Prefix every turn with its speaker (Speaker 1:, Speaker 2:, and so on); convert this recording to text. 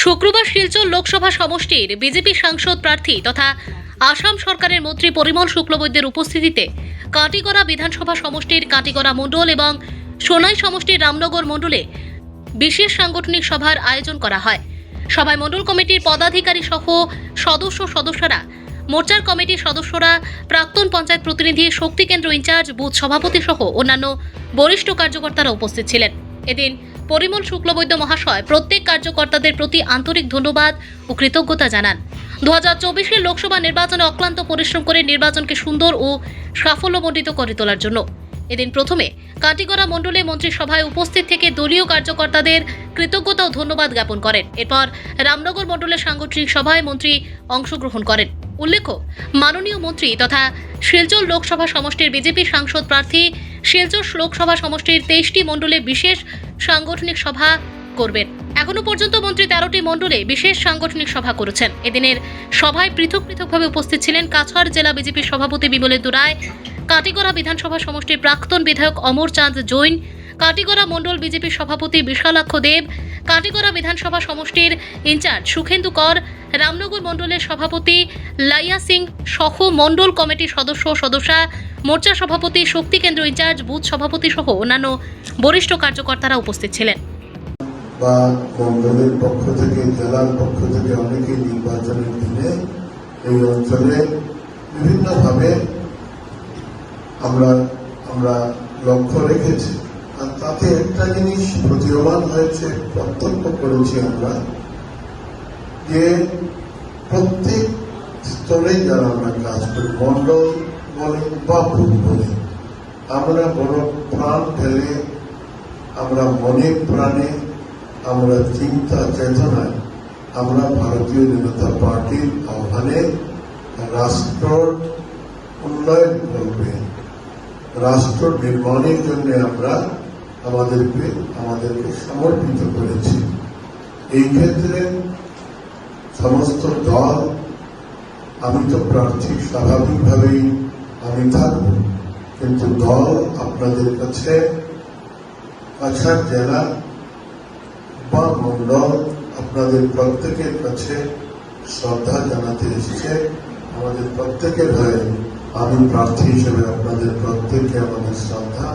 Speaker 1: শুক্রবার শিলচর লোকসভা সমষ্টির বিজেপি সাংসদ প্রার্থী তথা আসাম সরকারের মন্ত্রী পরিমল শুক্লবৈদ্যের উপস্থিতিতে কাটিগড়া বিধানসভা সমষ্টির কাটিগড়া মণ্ডল এবং সোনাই সমষ্টির রামনগর মণ্ডলে বিশেষ সাংগঠনিক সভার আয়োজন করা হয়। সভায় মণ্ডল কমিটির পদাধিকারী সহ সদস্যরা, মোর্চার কমিটির সদস্যরা, প্রাক্তন পঞ্চায়েত প্রতিনিধি, শক্তি কেন্দ্র ইনচার্জ, বুথ সভাপতি সহ অন্যান্য বরিষ্ঠ কার্যকর্তারা উপস্থিত ছিলেন। এদিন পরিমল শুক্লবৈদ্য মহাশয় প্রত্যেক কার্যকর্তাদের প্রতি আন্তরিক ধন্যবাদ ও কৃতজ্ঞতা জানান। 2024 লোকসভা নির্বাচনে অক্লান্ত পরিশ্রম করে নির্বাচনকে সুন্দর ও সাফল্যমণ্ডিত করে তোলার জন্য এদিন প্রথমে কাটিগড়া মণ্ডলে মন্ত্রিসভায় উপস্থিত থেকে দলীয় কার্যকর্তাদের কৃতজ্ঞতা ও ধন্যবাদ জ্ঞাপন করেন। এরপর রামনগর মণ্ডলের সাংগঠনিক সভায় মন্ত্রী অংশগ্রহণ করেন। উল্লেখ্য, মাননীয় মন্ত্রী তথা শিলচর লোকসভা সমষ্টির বিজেপি সাংসদ প্রার্থী শিলচর লোকসভা সমষ্টির 23টি মণ্ডলে বিশেষ সাংগঠনিক সভা করবেন। এখনো পর্যন্ত মন্ত্রী 13টি মণ্ডলে বিশেষ সাংগঠনিক সভা করেছেন। এদিনের সভায় পৃথকভাবে উপস্থিত ছিলেন কাছাড় জেলা বিজেপির সভাপতি বিমলেন্দু রায়, কাটিগড়া বিধানসভা সমষ্টির প্রাক্তন বিধায়ক অমর চাঁদ জৈন, কাটিগড়া মণ্ডল বিজেপির সভাপতি বিশালাক্ষ দেব, কাটিগড়া বিধানসভা সমষ্টির ইনচার্জ সুখেন্দু কর, রামনগর মণ্ডলের সভাপতি লাইয়া সিং সহ মণ্ডল কমিটির সদস্যা, মোর্চা সভাপতি, শক্তি কেন্দ্র ইনচার্জ, বুথ সভাপতি সহ অন্যান্য বরিষ্ঠ কার্যকর্তারা উপস্থিত ছিলেন।
Speaker 2: বা মণ্ডলের পক্ষ থেকে, জেলার পক্ষ থেকে অনেকেই নির্বাচনের দিনে এই অঞ্চলে বিভিন্নভাবে আমরা লক্ষ্য রেখেছি। আর তাতে একটা জিনিস প্রতীয়মান হয়েছে, প্রত্যক্ষ করেছি আমরা, যে প্রত্যেক স্তরে যারা আমরা কাজ করি, মণ্ডল বলে বা বুথ বলে, আমরা বড় প্রাণ ঢেলে, আমরা মনে প্রাণে, আমরা চিন্তা চেতনায় আমরা ভারতীয় জনতা পার্টির আহ্বানে রাষ্ট্র উন্নয়ন করবে, রাষ্ট্র নির্মাণের জন্য আমরা আমাদেরকে সমর্পিত করেছি। এই ক্ষেত্রে সমস্ত দল, আমি তো প্রার্থী, স্বাভাবিকভাবেই আমি থাকব, কিন্তু দল আপনাদের কাছে কাছাড় জেলা বা মণ্ডল আপনাদের প্রত্যেকের কাছে শ্রদ্ধা জানাতে এসেছে। আমাদের প্রত্যেকের হয়ে আমি প্রার্থী হিসেবে আপনাদের প্রত্যেককে আমাদের শ্রদ্ধা